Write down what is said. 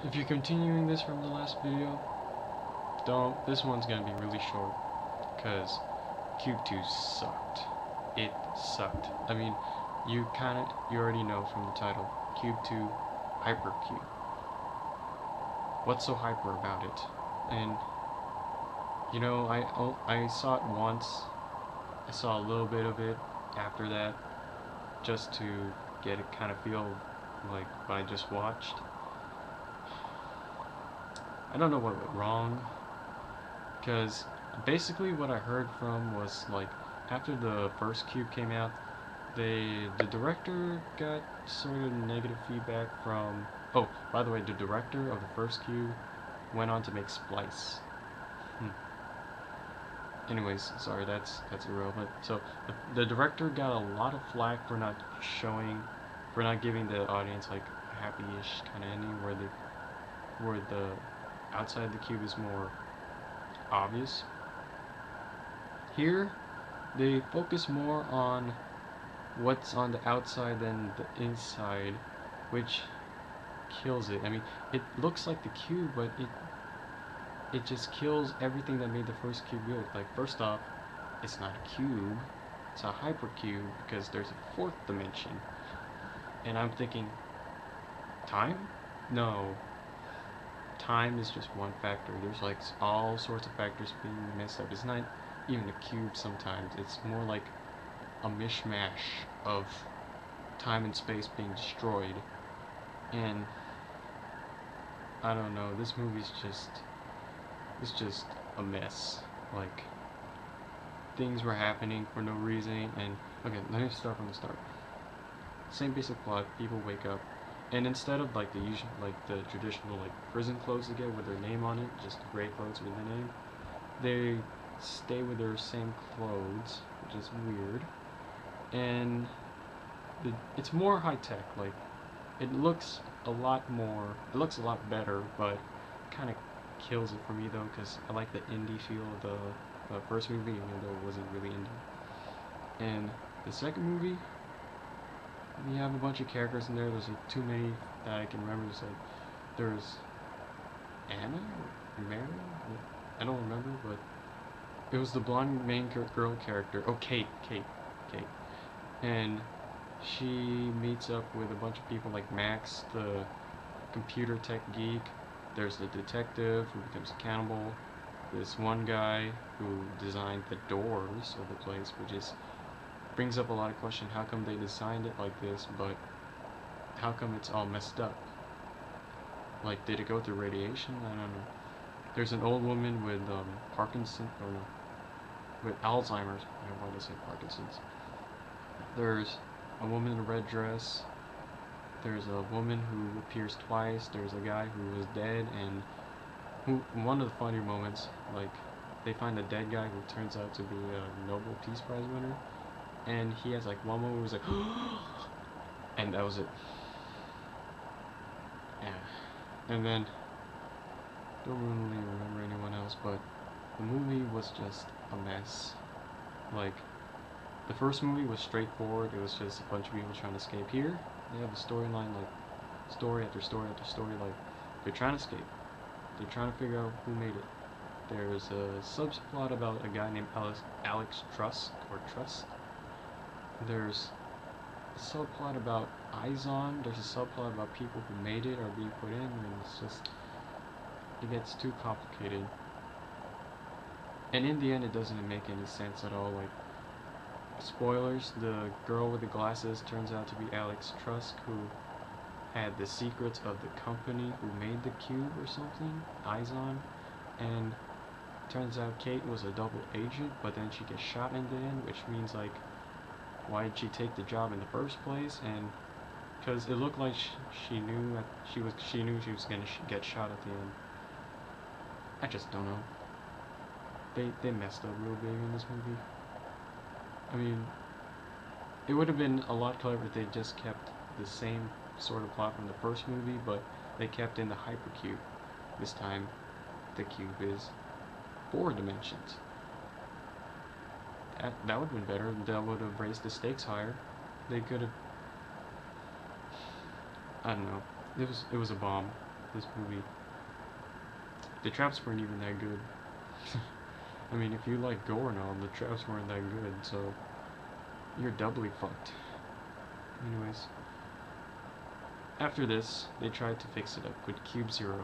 if you're continuing this from the last video, don't. This one's gonna be really short, because Cube 2 sucked. It sucked. I mean, you already know from the title. Cube 2, Hypercube. What's so hyper about it? And, you know, I saw it once. I saw a little bit of it after that, just to get it kind of feel like what I just watched. I don't know what went wrong, because basically what I heard from was like after the first Cube came out, the director got sort of negative feedback from. Oh, by the way, the director of the first Cube went on to make Splice. Anyways, sorry, that's irrelevant. So the director got a lot of flack for not giving the audience like a happy-ish kind of ending where the outside the cube is more obvious. Here, they focus more on what's on the outside than the inside, which kills it. I mean, it looks like the cube, but it just kills everything that made the first cube good. Like, first off, it's not a cube, it's a hypercube, because there's a fourth dimension. And I'm thinking, time? No. Time is just one factor. There's like all sorts of factors being messed up. It's not even a cube sometimes. It's more like a mishmash of time and space being destroyed. And I don't know, this movie's just a mess. Like, things were happening for no reason. And okay, let me start from the start. Same basic plot. People wake up, and instead of like the usual, like the traditional like prison clothes they get with their name on it, just gray clothes with their name, they stay with their same clothes, which is weird. And it's more high tech. Like, it looks a lot better, but kind of kills it for me though, because I like the indie feel of the first movie, even though it wasn't really indie. And the second movie, you have a bunch of characters in there. There's like too many that I can remember. There's Anna or Mary? I don't remember, but it was the blonde main girl character. Oh, Kate. And she meets up with a bunch of people like Max, the computer tech geek. There's the detective who becomes a cannibal. This one guy who designed the doors of the place, which is brings up a lot of questions. How come they designed it like this, but how come it's all messed up? Like, did it go through radiation? I don't know. There's an old woman with Parkinson, or with Alzheimer's. I don't want to say Parkinson's. There's a woman in a red dress. There's a woman who appears twice. There's a guy who was dead, and one of the funnier moments, like, they find a dead guy who turns out to be a Nobel Peace Prize winner. And he has like one moment where he's like, and that was it. Yeah. And then, don't really remember anyone else, but the movie was just a mess. Like, the first movie was straightforward. It was just a bunch of people trying to escape. Here, they have a storyline, like, story after story after story. Like, they're trying to escape. They're trying to figure out who made it. There's a subplot about a guy named Alex Trust. There's a subplot about Izon. There's a subplot about people who made it or being put in, and it's just, it gets too complicated. And in the end, it doesn't make any sense at all. Like, spoilers, the girl with the glasses turns out to be Alex Trusk, who had the secrets of the company who made the cube or something, Izon. And turns out Kate was a double agent, but then she gets shot in the end, which means, like, why did she take the job in the first place? And because it looked like she knew that she was gonna get shot at the end. I just don't know. They messed up real big in this movie. I mean, it would have been a lot clever if they just kept the same sort of plot from the first movie, but they kept in the hypercube. This time, the cube is 4 dimensions. That would have been better. That would have raised the stakes higher. They could have. I don't know. It was a bomb. this movie. The traps weren't even that good. I mean, if you like gore and all, the traps weren't that good, so you're doubly fucked. Anyways, after this, they tried to fix it up with Cube Zero,